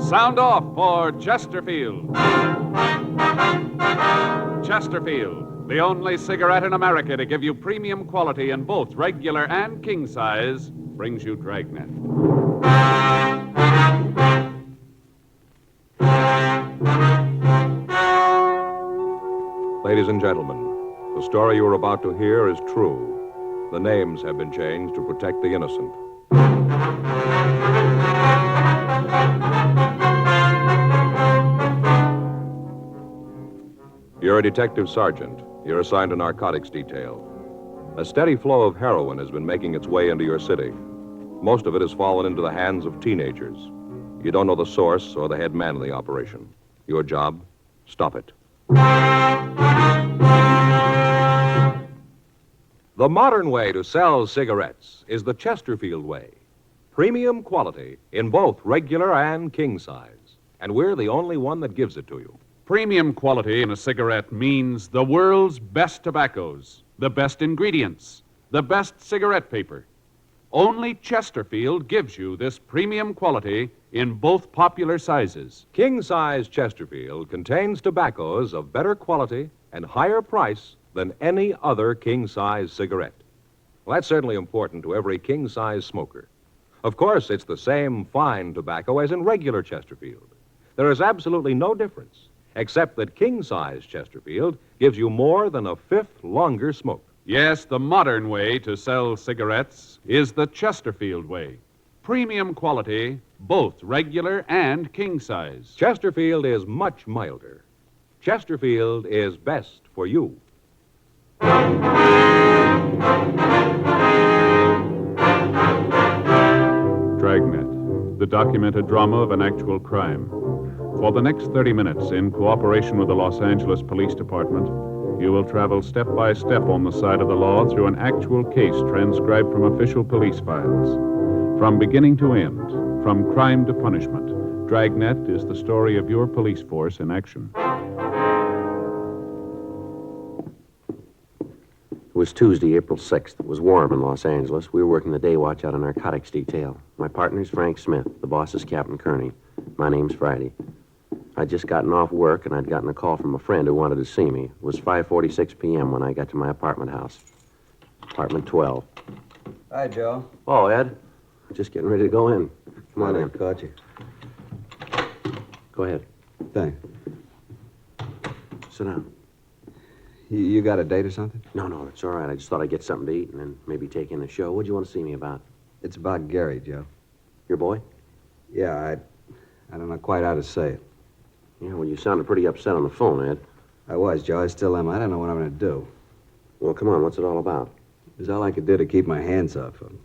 Sound off for Chesterfield. Chesterfield, the only cigarette in America to give you premium quality in both regular and king size, brings you Dragnet. Ladies and gentlemen, the story you are about to hear is true. The names have been changed to protect the innocent. You're a detective sergeant. You're assigned to narcotics detail. A steady flow of heroin has been making its way into your city. Most of it has fallen into the hands of teenagers. You don't know the source or the head man of the operation. Your job, stop it. The modern way to sell cigarettes is the Chesterfield way. Premium quality in both regular and king size. And we're the only one that gives it to you. Premium quality in a cigarette means the world's best tobaccos, the best ingredients, the best cigarette paper. Only Chesterfield gives you this premium quality in both popular sizes. King size Chesterfield contains tobaccos of better quality and higher price than any other king-size cigarette. Well, that's certainly important to every king-size smoker. Of course, it's the same fine tobacco as in regular Chesterfield. There is absolutely no difference, except that king-size Chesterfield gives you more than a fifth longer smoke. Yes, the modern way to sell cigarettes is the Chesterfield way. Premium quality, both regular and king size. Chesterfield is much milder. Chesterfield is best for you. Dragnet, the documented drama of an actual crime. For the next 30 minutes, in cooperation with the Los Angeles Police Department, you will travel step by step on the side of the law through an actual case transcribed from official police files. From beginning to end, from crime to punishment, Dragnet is the story of your police force in action. It was Tuesday, April 6th. It was warm in Los Angeles. We were working the day watch out on narcotics detail. My partner's Frank Smith. The boss is Captain Kearney. My name's Friday. I'd just gotten off work, and I'd gotten a call from a friend who wanted to see me. It was 5:46 p.m. when I got to my apartment house. Apartment 12. Hi, Joe. Oh, Ed. I'm just getting ready to go in. Come on in. Caught you. Go ahead. Thanks. Sit down. You got a date or something? No, it's all right. I just thought I'd get something to eat and then maybe take in the show. What'd you want to see me about? It's about Gary, Joe. Your boy? Yeah, I don't know quite how to say it. Yeah, well, you sounded pretty upset on the phone, Ed. I was, Joe. I still am. I don't know what I'm going to do. Well, come on. What's it all about? It was all I could do to keep my hands off him.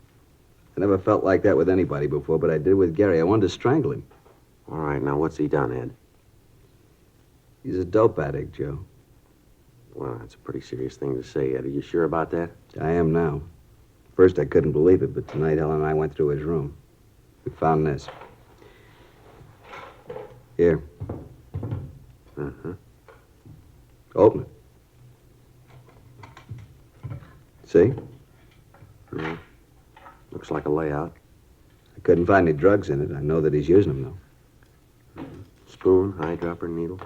I never felt like that with anybody before, but I did with Gary. I wanted to strangle him. All right, now what's he done, Ed? He's a dope addict, Joe. Well, that's a pretty serious thing to say, Ed. Are you sure about that? I am now. First, I couldn't believe it, but tonight, Ellen and I went through his room. We found this. Here. Uh-huh. Open it. See? Yeah. Looks like a layout. I couldn't find any drugs in it. I know that he's using them, though. Spoon, eyedropper, needle.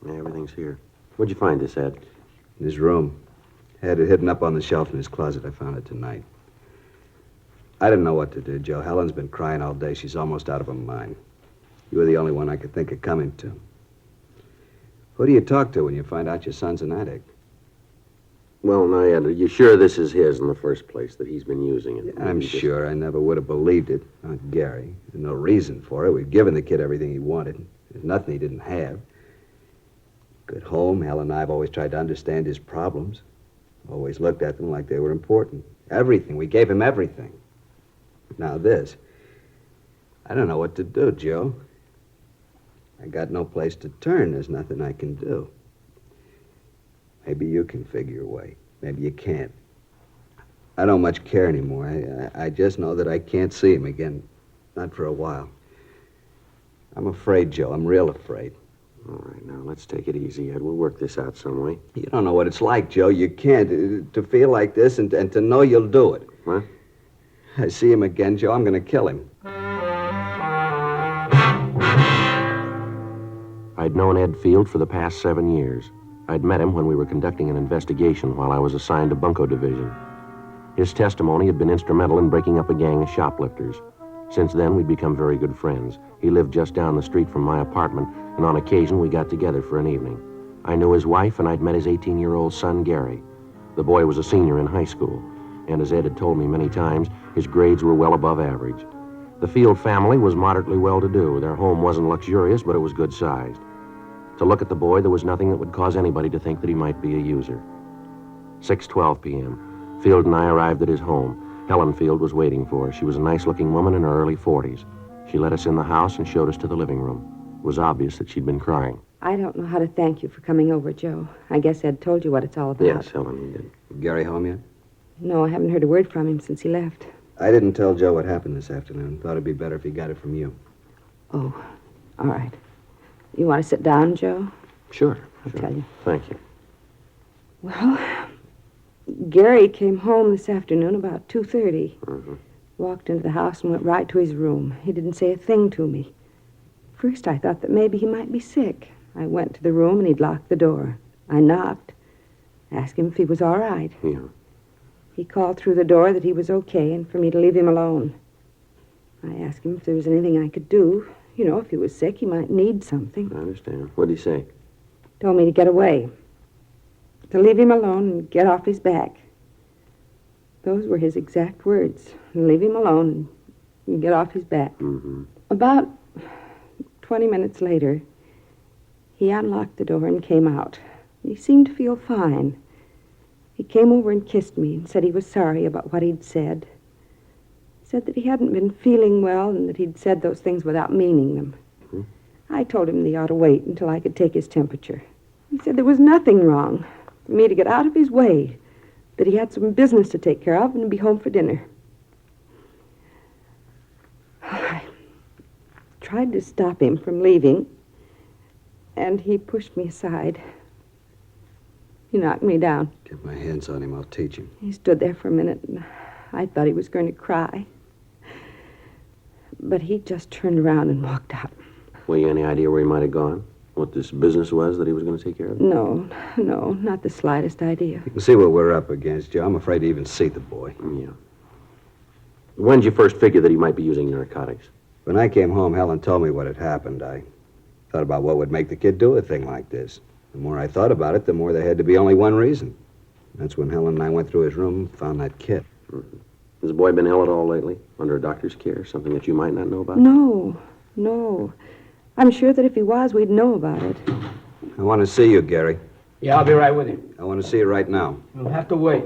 Yeah, everything's here. Where'd you find this, Ed? In his room. Had it hidden up on the shelf in his closet. I found it tonight. I didn't know what to do, Joe. Helen's been crying all day. She's almost out of her mind. You were the only one I could think of coming to. Who do you talk to when you find out your son's an addict? Well, now, Ed, are you sure this is his in the first place, that he's been using it? Yeah, I'm sure. I never would have believed it. Not Gary. There's no reason for it. We've given the kid everything he wanted. There's nothing he didn't have. Good home. Helen and I have always tried to understand his problems. Always looked at them like they were important. Everything. We gave him everything. Now this. I don't know what to do, Joe. I got no place to turn. There's nothing I can do. Maybe you can figure a way. Maybe you can't. I don't much care anymore. I just know that I can't see him again. Not for a while. I'm afraid, Joe. I'm real afraid. All right, now, let's take it easy, Ed. We'll work this out some way. You don't know what it's like, Joe. You can't. To feel like this and to know you'll do it. What? I see him again, Joe. I'm going to kill him. I'd known Ed Field for the past 7 years. I'd met him when we were conducting an investigation while I was assigned to Bunko Division. His testimony had been instrumental in breaking up a gang of shoplifters. Since then, we'd become very good friends. He lived just down the street from my apartment, and on occasion we got together for an evening. I knew his wife, and I'd met his 18-year-old son, Gary. The boy was a senior in high school, and as Ed had told me many times, his grades were well above average. The Field family was moderately well-to-do. Their home wasn't luxurious, but it was good-sized. To look at the boy, there was nothing that would cause anybody to think that he might be a user. 6:12 p.m. Field and I arrived at his home. Helen Field was waiting for us. She was a nice-looking woman in her early 40s. She led us in the house and showed us to the living room. It was obvious that she'd been crying. I don't know how to thank you for coming over, Joe. I guess Ed told you what it's all about. Yes, Helen, he did. Gary home yet? No, I haven't heard a word from him since he left. I didn't tell Joe what happened this afternoon. Thought it'd be better if he got it from you. Oh, all right. You want to sit down, Joe? Sure. I'll tell you. Thank you. Well, Gary came home this afternoon about 2:30. Mm-hmm. Walked into the house and went right to his room. He didn't say a thing to me. First, I thought that maybe he might be sick. I went to the room and he'd locked the door. I knocked, asked him if he was all right. Yeah. He called through the door that he was okay and for me to leave him alone. I asked him if there was anything I could do. You know, if he was sick, he might need something. I understand. What'd he say? Told me to get away. To leave him alone and get off his back. Those were his exact words. Leave him alone and get off his back. Mm-hmm. About 20 minutes later, he unlocked the door and came out. He seemed to feel fine. He came over and kissed me and said he was sorry about what he'd said. Said that he hadn't been feeling well and that he'd said those things without meaning them. Mm-hmm. I told him that he ought to wait until I could take his temperature. He said there was nothing wrong, for me to get out of his way, that he had some business to take care of and be home for dinner. I tried to stop him from leaving, and he pushed me aside. He knocked me down. Get my hands on him, I'll teach him. He stood there for a minute, and I thought he was going to cry. But he just turned around and walked out. Well, you any idea where he might have gone? What this business was that he was going to take care of? No, not the slightest idea. You can see what we're up against, Joe. I'm afraid to even see the boy. Yeah. When did you first figure that he might be using narcotics? When I came home, Helen told me what had happened. I thought about what would make the kid do a thing like this. The more I thought about it, the more there had to be only one reason. That's when Helen and I went through his room and found that kit. Mm-hmm. Has the boy been ill at all lately? Under a doctor's care? Something that you might not know about? No. I'm sure that if he was, we'd know about it. I want to see you, Gary. Yeah, I'll be right with you. I want to see you right now. You'll have to wait.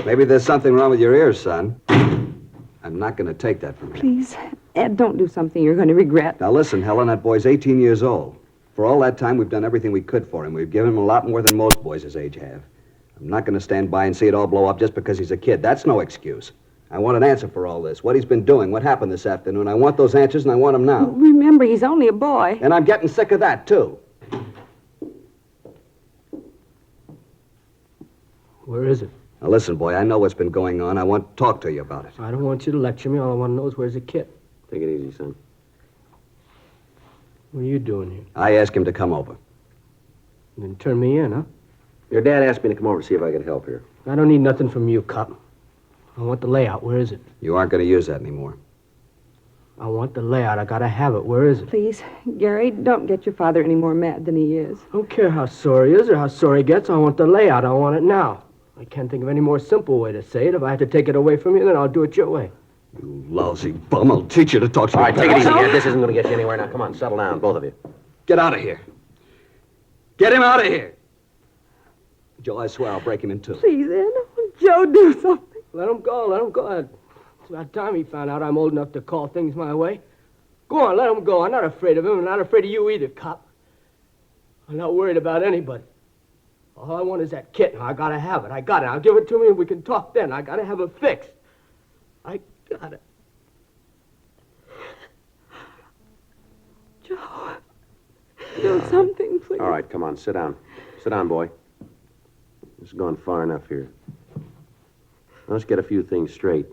Maybe there's something wrong with your ears, son. I'm not going to take that from you. Please, Ed, don't do something you're going to regret. Now listen, Helen, that boy's 18 years old. For all that time, we've done everything we could for him. We've given him a lot more than most boys his age have. I'm not going to stand by and see it all blow up just because he's a kid. That's no excuse. I want an answer for all this. What he's been doing, what happened this afternoon. I want those answers, and I want them now. Remember, he's only a boy. And I'm getting sick of that, too. Where is it? Now listen, boy, I know what's been going on. I want to talk to you about it. I don't want you to lecture me. All I want to know is where's the kid. Take it easy, son. What are you doing here? I asked him to come over. You didn't turn me in, huh? Your dad asked me to come over to see if I could help here. I don't need nothing from you, cop. I want the layout. Where is it? You aren't going to use that anymore. I want the layout. I gotta have it. Where is it? Please, Gary, don't get your father any more mad than he is. I don't care how sore he is or how sore he gets. I want the layout. I want it now. I can't think of any more simple way to say it. If I have to take it away from you, then I'll do it your way. You lousy bum. I'll teach you to talk to me. All right, take it easy, Ed. This isn't going to get you anywhere now. Come on, settle down, both of you. Get out of here. Get him out of here. Joe, I swear I'll break him in two. Please, Ed, Joe, do something. Let him go. Let him go. It's about time he found out I'm old enough to call things my way. Go on, let him go. I'm not afraid of him. I'm not afraid of you either, cop. I'm not worried about anybody. All I want is that kit. I gotta have it. I got it. I'll give it to me and we can talk then. I gotta have it fixed. I got it. Joe, do something, please. All right, come on, sit down. Sit down, boy. This has gone far enough here. Let's get a few things straight.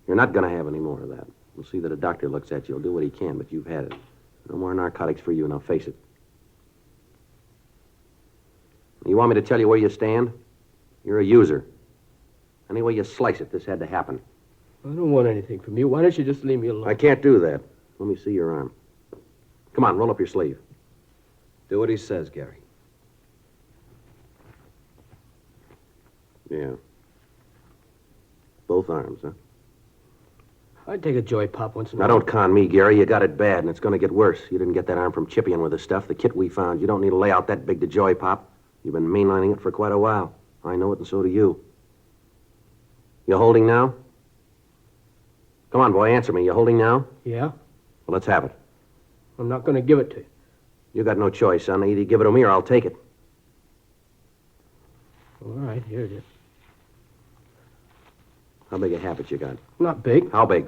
You're not going to have any more of that. We'll see that a doctor looks at you. He'll do what he can, but you've had it. No more narcotics for you, now face it. You want me to tell you where you stand? You're a user. Any way you slice it, this had to happen. I don't want anything from you. Why don't you just leave me alone? I can't do that. Let me see your arm. Come on, roll up your sleeve. Do what he says, Gary. Yeah. Both arms, huh? I'd take a joy pop once in a Now, while. don't con me, Gary. You got it bad, and it's going to get worse. You didn't get that arm from chipping with the stuff, the kit we found. You don't need to lay out that big to joy pop. You've been mainlining it for quite a while. I know it, and so do you. You holding now? Come on, boy, answer me. You holding now? Yeah? Well, let's have it. I'm not going to give it to you. You got no choice, son. Either you give it to me or I'll take it. All right, here it is. How big a habit you got? Not big. How big?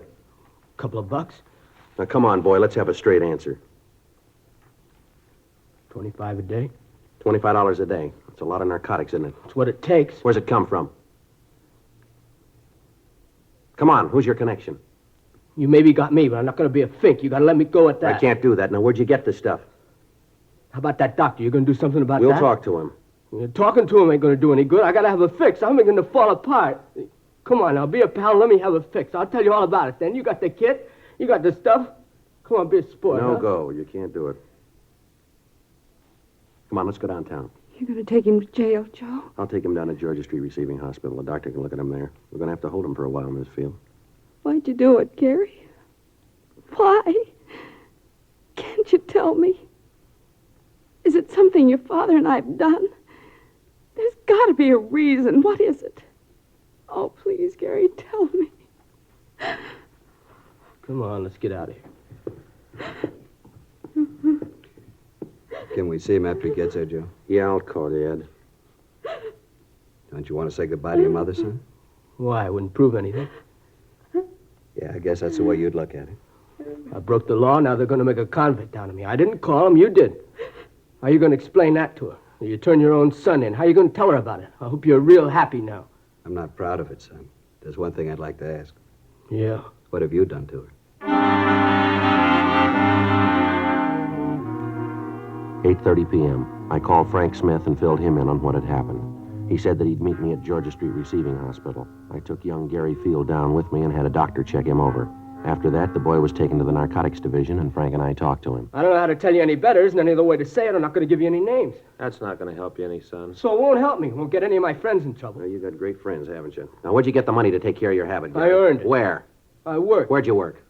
Couple of bucks. Now, come on, boy. Let's have a straight answer. 25 a day. $25 a day. That's a lot of narcotics, isn't it? It's what it takes. Where's it come from? Come on, who's your connection? You maybe got me, but I'm not going to be a fink. You got to let me go at that. I can't do that. Now, where'd you get this stuff? How about that doctor? You going to do something about that? We'll talk to him. Talking to him ain't going to do any good. I got to have a fix. I'm going to fall apart. Come on now, be a pal. Let me have a fix. I'll tell you all about it then. You got the kit. You got the stuff. Come on, be a sport. No huh? go. You can't do it. Come on, let's go downtown. You're going to take him to jail, Joe? I'll take him down to Georgia Street Receiving Hospital. The doctor can look at him there. We're going to have to hold him for a while, Miss Field. Why'd you do it, Gary? Why? Can't you tell me? Is it something your father and I have done? There's got to be a reason. What is it? Oh, please, Gary, tell me. Come on, let's get out of here. Can we see him after he gets there, Joe? Yeah, I'll call Dad. Don't you want to say goodbye to your mother, son? Why? It wouldn't prove anything. Yeah, I guess that's the way you'd look at it. I broke the law. Now they're going to make a convict out of me. I didn't call him. You did. How are you going to explain that to her? You turn your own son in. How are you going to tell her about it? I hope you're real happy now. I'm not proud of it, son. There's one thing I'd like to ask. Yeah. What have you done to her? 8:30 p.m. I called Frank Smith and filled him in on what had happened. He said that he'd meet me at Georgia Street Receiving Hospital. I took young Gary Field down with me and had a doctor check him over. After that, the boy was taken to the narcotics division, and Frank and I talked to him. I don't know how to tell you any better. Isn't any other way to say it. I'm not going to give you any names. That's not going to help you any, son. So it won't help me. It won't get any of my friends in trouble. Well, you got great friends, haven't you? Now, where'd you get the money to take care of your habit, Gary? I earned it. Where? I work. Where'd you work?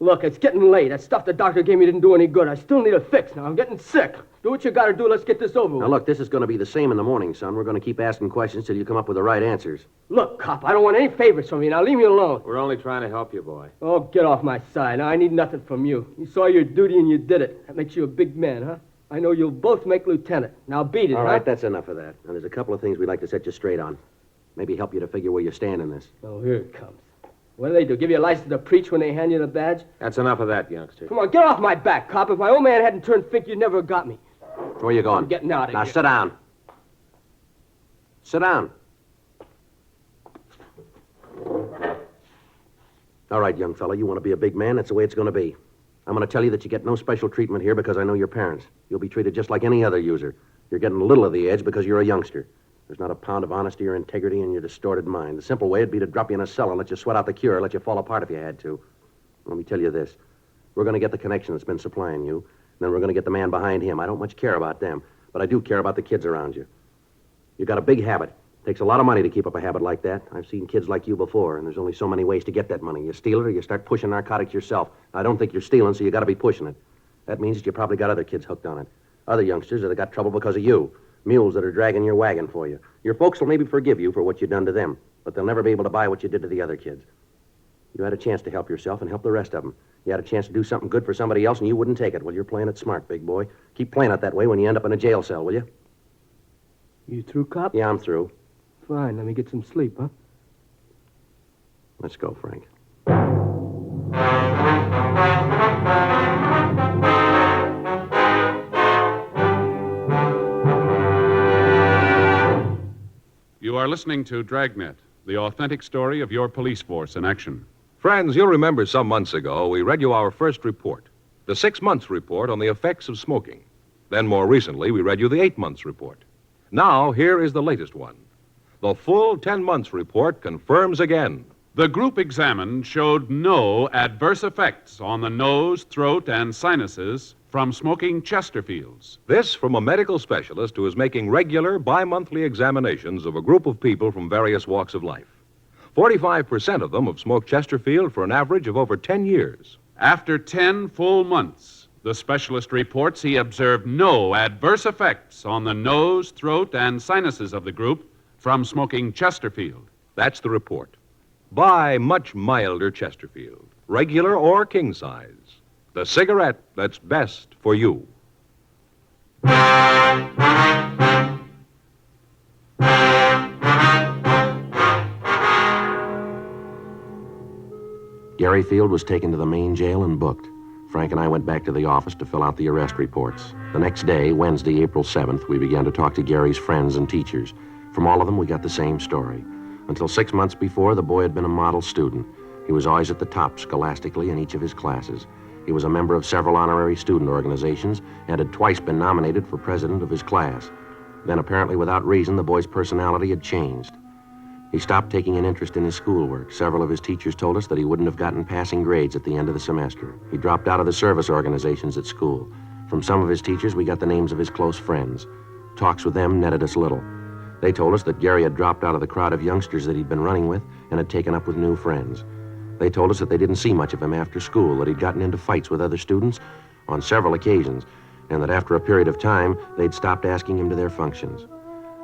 Look, it's getting late. That stuff the doctor gave me didn't do any good. I still need a fix now. I'm getting sick. Do what you got to do. Let's get this over with. Now, look, this is going to be the same in the morning, son. We're going to keep asking questions till you come up with the right answers. Look, cop, I don't want any favors from you. Now leave me alone. We're only trying to help you, boy. Oh, get off my side. Now, I need nothing from you. You saw your duty and you did it. That makes you a big man, huh? I know you'll both make lieutenant. Now beat it, All huh? right, that's enough of that. Now, there's a couple of things we'd like to set you straight on. Maybe help you to figure where you stand in this. Oh, here it comes. What do? Give you a license to preach when they hand you the badge? That's enough of that, youngster. Come on, get off my back, cop. If my old man hadn't turned fink, you'd never have got me. Where you going? I'm getting out of Now, here. sit down. Sit down. All right, young fella, you want to be a big man? That's the way it's going to be. I'm going to tell you that you get no special treatment here because I know your parents. You'll be treated just like any other user. You're getting a little of the edge because you're a youngster. There's not a pound of honesty or integrity in your distorted mind. The simple way would be to drop you in a cell and let you sweat out the cure, let you fall apart if you had to. Let me tell you this. We're going to get the connection that's been supplying you, and then we're going to get the man behind him. I don't much care about them, but I do care about the kids around you. You got a big habit. Takes a lot of money to keep up a habit like that. I've seen kids like you before, and there's only so many ways to get that money. You steal it or you start pushing narcotics yourself. I don't think you're stealing, so you got to be pushing it. That means that you probably got other kids hooked on it. Other youngsters that have got trouble because of you. Mules that are dragging your wagon for you. Your folks will maybe forgive you for what you've done to them, but they'll never be able to buy what you did to the other kids. You had a chance to help yourself and help the rest of them. You had a chance to do something good for somebody else, and you wouldn't take it. Well, you're playing it smart, big boy. Keep playing it that way when you end up in a jail cell, will you? You through, cop? Yeah, I'm through. Fine, let me get some sleep, huh? Let's go, Frank. You are listening to Dragnet, the authentic story of your police force in action. Friends, you'll remember some months ago we read you our first report, the 6 months report on the effects of smoking. Then more recently, we read you the 8 months report. Now, here is the latest one. The full 10 months report confirms again. The group examined showed no adverse effects on the nose, throat, and sinuses from smoking Chesterfields. This from a medical specialist who is making regular bi-monthly examinations of a group of people from various walks of life. 45% of them have smoked Chesterfield for an average of over 10 years. After 10 full months, the specialist reports he observed no adverse effects on the nose, throat, and sinuses of the group from smoking Chesterfield. That's the report. Buy much milder Chesterfield, regular or king size. The cigarette that's best for you. Gary Field was taken to the main jail and booked. Frank and I went back to the office to fill out the arrest reports. The next day, Wednesday, April 7th, we began to talk to Gary's friends and teachers. From all of them, we got the same story. Until 6 months before, the boy had been a model student. He was always at the top scholastically in each of his classes. He was a member of several honorary student organizations and had twice been nominated for president of his class. Then, apparently without reason, the boy's personality had changed. He stopped taking an interest in his schoolwork. Several of his teachers told us that he wouldn't have gotten passing grades at the end of the semester. He dropped out of the service organizations at school. From some of his teachers, we got the names of his close friends. Talks with them netted us little. They told us that Gary had dropped out of the crowd of youngsters that he'd been running with and had taken up with new friends. They told us that they didn't see much of him after school, that he'd gotten into fights with other students on several occasions, and that after a period of time, they'd stopped asking him to their functions.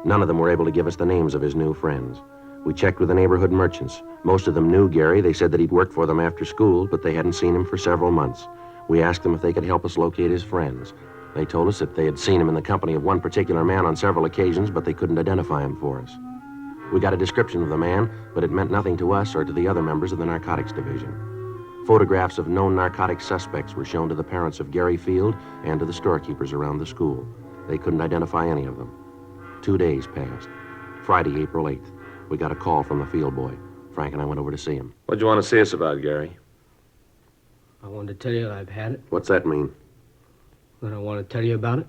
None of them were able to give us the names of his new friends. We checked with the neighborhood merchants. Most of them knew Gary. They said that he'd worked for them after school, but they hadn't seen him for several months. We asked them if they could help us locate his friends. They told us that they had seen him in the company of one particular man on several occasions, but they couldn't identify him for us. We got a description of the man, but it meant nothing to us or to the other members of the narcotics division. Photographs of known narcotic suspects were shown to the parents of Gary Field and to the storekeepers around the school. They couldn't identify any of them. 2 days passed. Friday, April 8th. We got a call from the field boy. Frank and I went over to see him. What'd you want to see us about, Gary? I wanted to tell you that I've had it. What's that mean? That I want to tell you about it.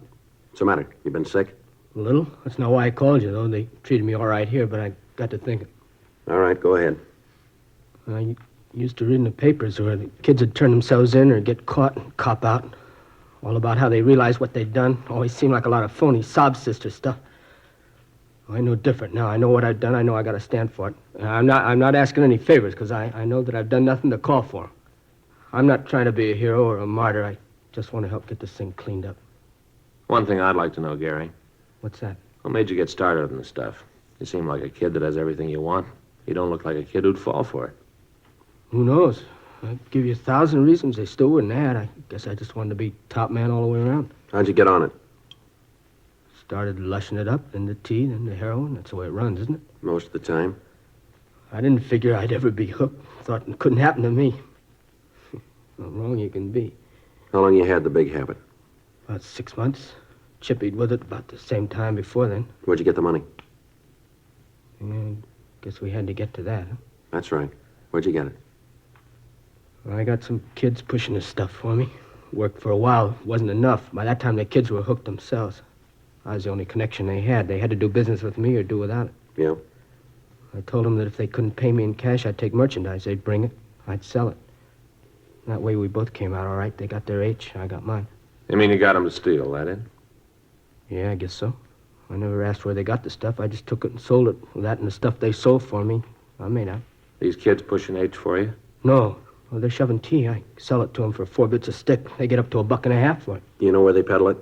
What's the matter? You been sick? A little. That's not why I called you, though. They treated me all right here, but I got to thinking. All right, go ahead. I used to read in the papers where the kids would turn themselves in or get caught and cop out. All about how they realized what they'd done. Always seemed like a lot of phony sob sister stuff. I know different now. I know what I've done. I know I got to stand for it. I'm not asking any favors because I know that I've done nothing to call for 'em. I'm not trying to be a hero or a martyr. I just want to help get this thing cleaned up. One thing I'd like to know, Gary. What's that? What made you get started on this stuff? You seem like a kid that has everything you want. You don't look like a kid who'd fall for it. Who knows? I'd give you 1,000 reasons they still wouldn't add. I guess I just wanted to be top man all the way around. How'd you get on it? Started lushing it up, then the tea, then the heroin. That's the way it runs, isn't it? Most of the time. I didn't figure I'd ever be hooked. Thought it couldn't happen to me. How wrong you can be. How long you had the big habit? About 6 months. Chippied with it about the same time before then. Where'd you get the money? Yeah, guess we had to get to that, huh? That's right. Where'd you get it? Well, I got some kids pushing this stuff for me. Worked for a while. Wasn't enough. By that time, the kids were hooked themselves. I was the only connection they had. They had to do business with me or do without it. Yeah. I told them that if they couldn't pay me in cash, I'd take merchandise. They'd bring it. I'd sell it. That way we both came out all right. They got their H, I got mine. You mean you got him to steal, that it? Yeah, I guess so. I never asked where they got the stuff. I just took it and sold it. With that and the stuff they sold for me, I made out. These kids pushing H for you? No. Well, they're shoving tea. I sell it to them for 4 bits a stick. They get up to $1.50 for it. Do you know where they peddle it?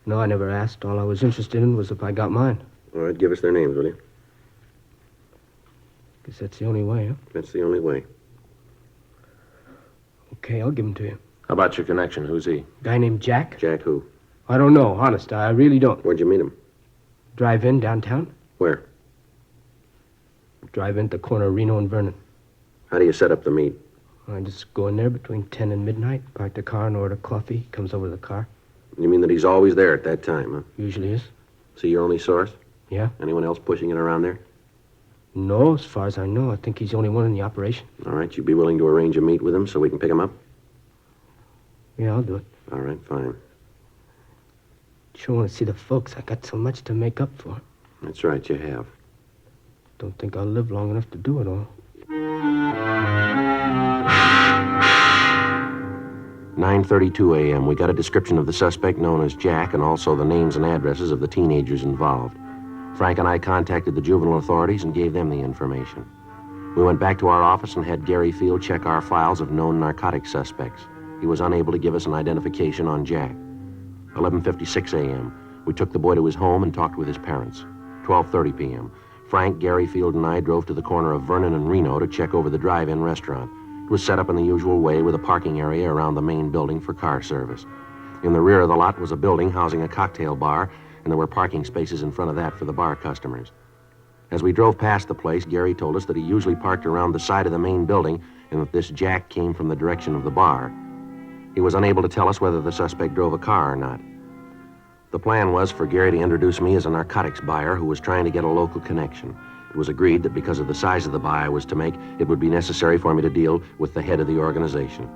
No, I never asked. All I was interested in was if I got mine. All right, give us their names, will you? Guess that's the only way, huh? That's the only way. Okay, I'll give them to you. How about your connection? Who's he? Guy named Jack? Jack who? I don't know, honest. I really don't. Where'd you meet him? Drive-in downtown? Where? Drive-in at the corner of Reno and Vernon. How do you set up the meet? I just go in there between 10 and midnight, park the car and order coffee. He comes over to the car. You mean that he's always there at that time, huh? Usually is. Is he your only source? Yeah. Anyone else pushing it around there? No, as far as I know. I think he's the only one in the operation. All right, you'd be willing to arrange a meet with him so we can pick him up? Yeah, I'll do it. All right, fine. Sure want to see the folks. I got so much to make up for. That's right, you have. Don't think I'll live long enough to do it all. 9:32 a.m. We got a description of the suspect known as Jack and also the names and addresses of the teenagers involved. Frank and I contacted the juvenile authorities and gave them the information. We went back to our office and had Gary Field check our files of known narcotic suspects. He was unable to give us an identification on Jack. 11:56 a.m. We took the boy to his home and talked with his parents. 12:30 p.m. Frank, Gary Field, and I drove to the corner of Vernon and Reno to check over the drive-in restaurant. It was set up in the usual way with a parking area around the main building for car service. In the rear of the lot was a building housing a cocktail bar, and there were parking spaces in front of that for the bar customers. As we drove past the place, Gary told us that he usually parked around the side of the main building and that this Jack came from the direction of the bar. He was unable to tell us whether the suspect drove a car or not. The plan was for Gary to introduce me as a narcotics buyer who was trying to get a local connection. It was agreed that because of the size of the buy I was to make, it would be necessary for me to deal with the head of the organization.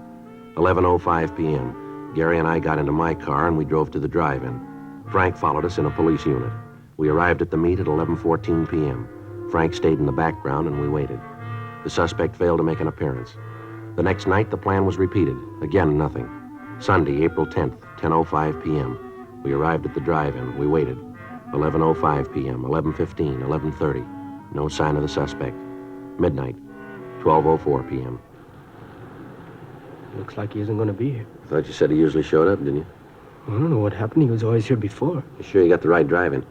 11:05 p.m. Gary and I got into my car and we drove to the drive-in. Frank followed us in a police unit. We arrived at the meet at 11:14 p.m. Frank stayed in the background and we waited. The suspect failed to make an appearance. The next night, the plan was repeated. Again, nothing. Sunday, April 10th, 10:05 p.m. We arrived at the drive-in. We waited. 11:05 p.m., 11:15, 11:30. No sign of the suspect. Midnight, 12:04 p.m. Looks like he isn't going to be here. Thought you said he usually showed up, didn't you? I don't know what happened. He was always here before. You sure you got the right drive-in?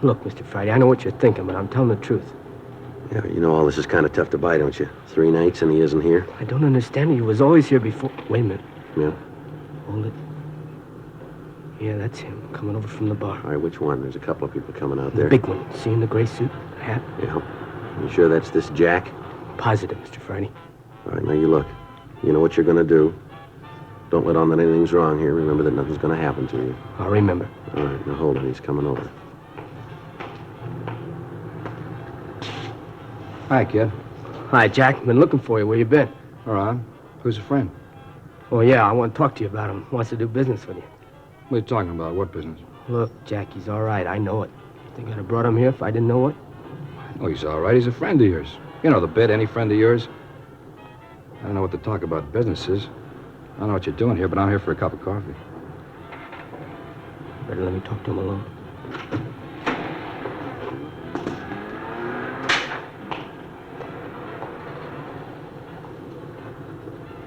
Look, Mr. Friday, I know what you're thinking, but I'm telling the truth. Yeah, you know all this is kind of tough to buy, don't you? 3 nights and he isn't here? I don't understand it. He was always here before. Wait a minute. Yeah? Hold it. Yeah, that's him, coming over from the bar. All right, which one? There's a couple of people coming out The there. big one. See in the gray suit, hat? Yeah. You sure that's this Jack? Positive, Mr. Friday. All right, now you look. You know what you're going to do. Don't let on that anything's wrong here. Remember that nothing's going to happen to you. I'll remember. All right, now hold on. He's coming over. Hi, kid. Hi, Jack. Been looking for you. Where you been? All right. Who's a friend? Oh, yeah, I want to talk to you about him. Wants to do business with you. What are you talking about? What business? Look, Jack, he's all right. I know it. Think I'd have brought him here if I didn't know it? Oh, he's all right. He's a friend of yours. You know the bit, any friend of yours. I don't know what to talk about businesses. I don't know what you're doing here, but I'm here for a cup of coffee. Better let me talk to him alone.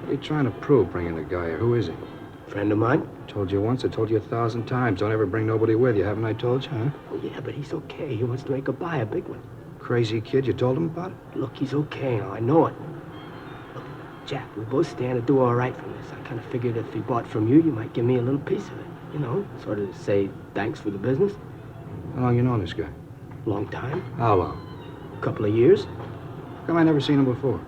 What are you trying to prove, bringing a guy here? Who is he? Friend of mine? Told you once, I told you 1,000 times. Don't ever bring nobody with you, haven't I told you, huh? Oh, yeah, but he's okay. He wants to make a buy, a big one. Crazy kid, you told him about it? Look, he's okay now. I know it. Look, Jack, we both stand to do all right from this. I kind of figured if he bought from you, you might give me a little piece of it. You know, sort of say thanks for the business. How long you known this guy? Long time. How long? A couple of years. How come I never seen him before?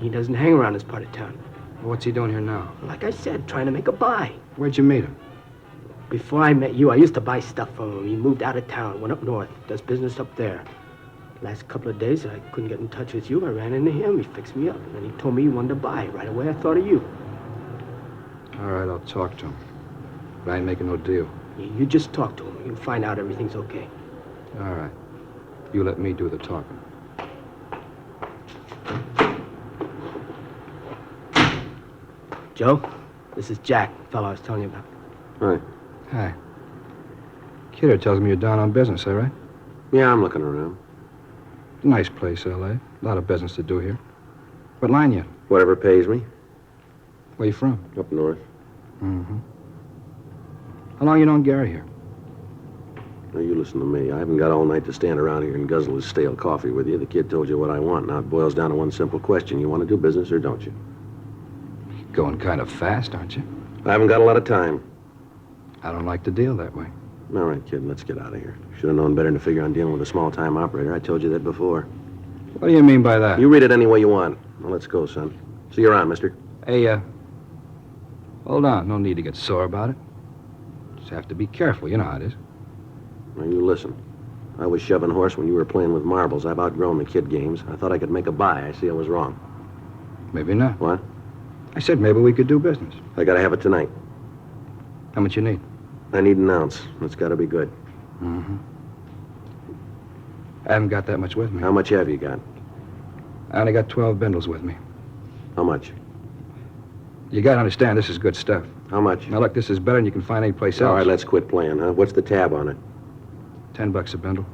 He doesn't hang around this part of town. Well, what's he doing here now? Like I said, trying to make a buy. Where'd you meet him? Before I met you, I used to buy stuff from him. He moved out of town, went up north, does business up there. Last couple of days, I couldn't get in touch with you. I ran into him. He fixed me up. And then he told me he wanted to buy. Right away, I thought of you. All right, I'll talk to him. But I ain't making no deal. You just talk to him. You'll find out everything's okay. All right. You let me do the talking. Joe, this is Jack, the fellow I was telling you about. Right. Hi. Kidder tells me you're down on business, all right? Yeah, I'm looking around. Nice place, L.A. A lot of business to do here. What line you? Whatever pays me. Where you from? Up north. Mm-hmm. How long you known Gary here? Now, you listen to me. I haven't got all night to stand around here and guzzle his stale coffee with you. The kid told you what I want. Now, it boils down to one simple question. You want to do business or don't you? Going kind of fast, aren't you? I haven't got a lot of time. I don't like to deal that way. All right, kid, let's get out of here. Should have known better than to figure on dealing with a small-time operator. I told you that before. What do you mean by that? You read it any way you want. Well, let's go, son. See you around, mister. Hey, hold on. No need to get sore about it. Just have to be careful. You know how it is. Now, you listen. I was shoving horse when you were playing with marbles. I've outgrown the kid games. I thought I could make a buy. I see I was wrong. Maybe not. What? I said maybe we could do business. I gotta have it tonight. How much you need? I need an ounce. It's got to be good. Mm-hmm. I haven't got that much with me. How much have you got? I only got 12 bindles with me. How much? You gotta understand, this is good stuff. How much? Now, look, this is better than you can find anyplace else. All right, let's quit playing, huh? What's the tab on it? $10 a bindle.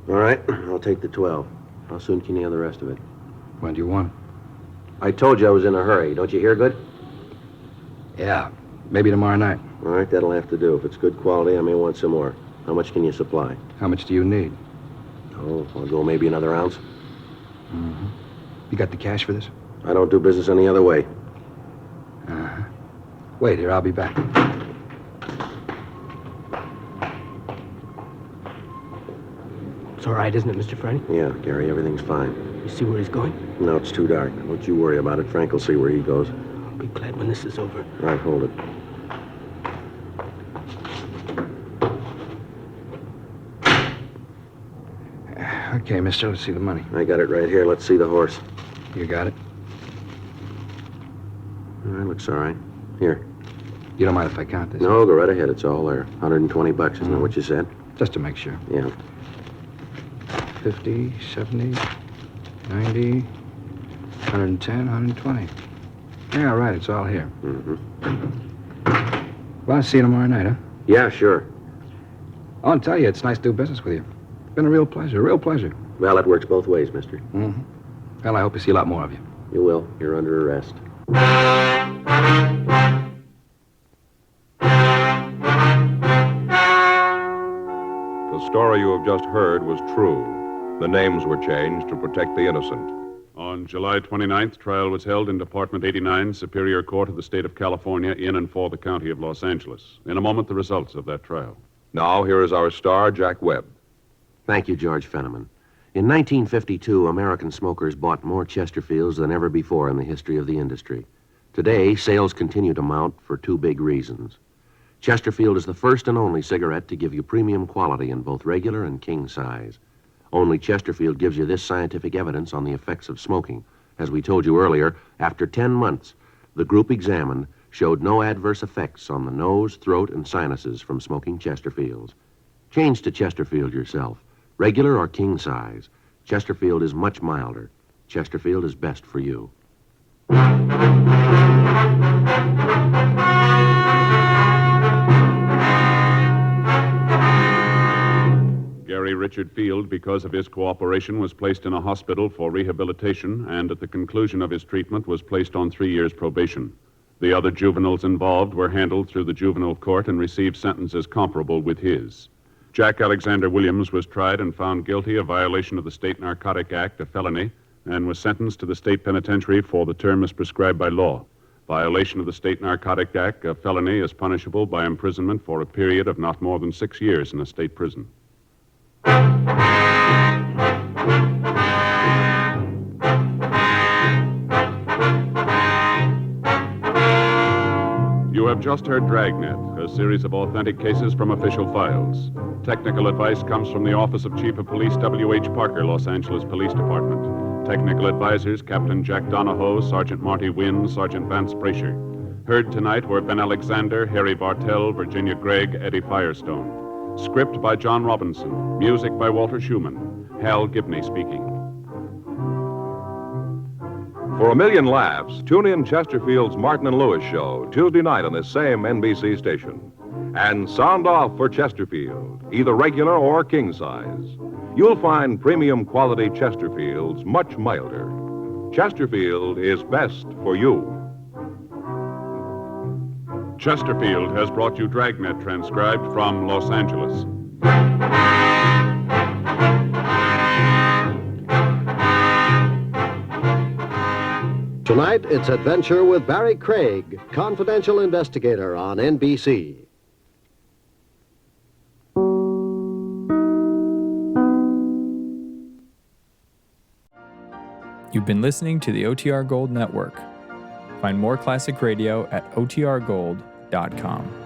All right, I'll take the 12. How soon can you have the rest of it? When do you want it? I told you I was in a hurry. Don't you hear good? Yeah, maybe tomorrow night. All right, that'll have to do. If it's good quality, I may want some more. How much can you supply? How much do you need? Oh, I'll go maybe another ounce. Mm-hmm. You got the cash for this? I don't do business any other way. Uh-huh. Wait here, I'll be back. It's all right, isn't it, Mr. Friday? Yeah, Gary, everything's fine. You see where he's going? No, it's too dark. Don't you worry about it. Frank will see where he goes. I'll be glad when this is over. All right, hold it. Okay, mister, let's see the money. I got it right here. Let's see the horse. You got it? All right, looks all right. Here. You don't mind if I count this? No, go right ahead. It's all there. $120, isn't that what you said? Just to make sure. Yeah. 50, 70, 90, 110, 120. Yeah, all right, it's all here. Mm-hmm. Well, I'll see you tomorrow night, huh? Yeah, sure. I want to tell you, it's nice to do business with you. It's been a real pleasure. Well, it works both ways, mister. Mm-hmm. Well, I hope to see a lot more of you. You will. You're under arrest. The story you have just heard was true. The names were changed to protect the innocent. On July 29th, trial was held in Department 89, Superior Court of the State of California, in and for the County of Los Angeles. In a moment, the results of that trial. Now, here is our star, Jack Webb. Thank you, George Fenneman. In 1952, American smokers bought more Chesterfields than ever before in the history of the industry. Today, sales continue to mount for two big reasons. Chesterfield is the first and only cigarette to give you premium quality in both regular and king size. Only Chesterfield gives you this scientific evidence on the effects of smoking. As we told you earlier, after 10 months, the group examined showed no adverse effects on the nose, throat, and sinuses from smoking Chesterfields. Change to Chesterfield yourself, regular or king size. Chesterfield is much milder. Chesterfield is best for you. Gary Richard Field, because of his cooperation, was placed in a hospital for rehabilitation and at the conclusion of his treatment was placed on 3 years probation. The other juveniles involved were handled through the juvenile court and received sentences comparable with his. Jack Alexander Williams was tried and found guilty of violation of the State Narcotic Act, a felony, and was sentenced to the state penitentiary for the term as prescribed by law. Violation of the State Narcotic Act, a felony, is punishable by imprisonment for a period of not more than 6 years in a state prison. You have just heard Dragnet, a series of authentic cases from official files. Technical advice comes from the Office of Chief of Police W.H. Parker, Los Angeles Police Department. Technical advisors, Captain Jack Donahoe, Sergeant Marty Wynn, Sergeant Vance Brasher. Heard tonight were Ben Alexander, Harry Bartell, Virginia Gregg, Eddie Firestone. Script by John Robinson. Music by Walter Schumann. Hal Gibney speaking. For a million laughs, tune in Chesterfield's Martin and Lewis show Tuesday night on this same NBC station. And sound off for Chesterfield, either regular or king size. You'll find premium quality Chesterfields much milder. Chesterfield is best for you. Chesterfield has brought you Dragnet, transcribed from Los Angeles. Tonight, it's Adventure with Barry Craig, confidential investigator on NBC. You've been listening to the OTR Gold Network. Find more classic radio at otrgold.com.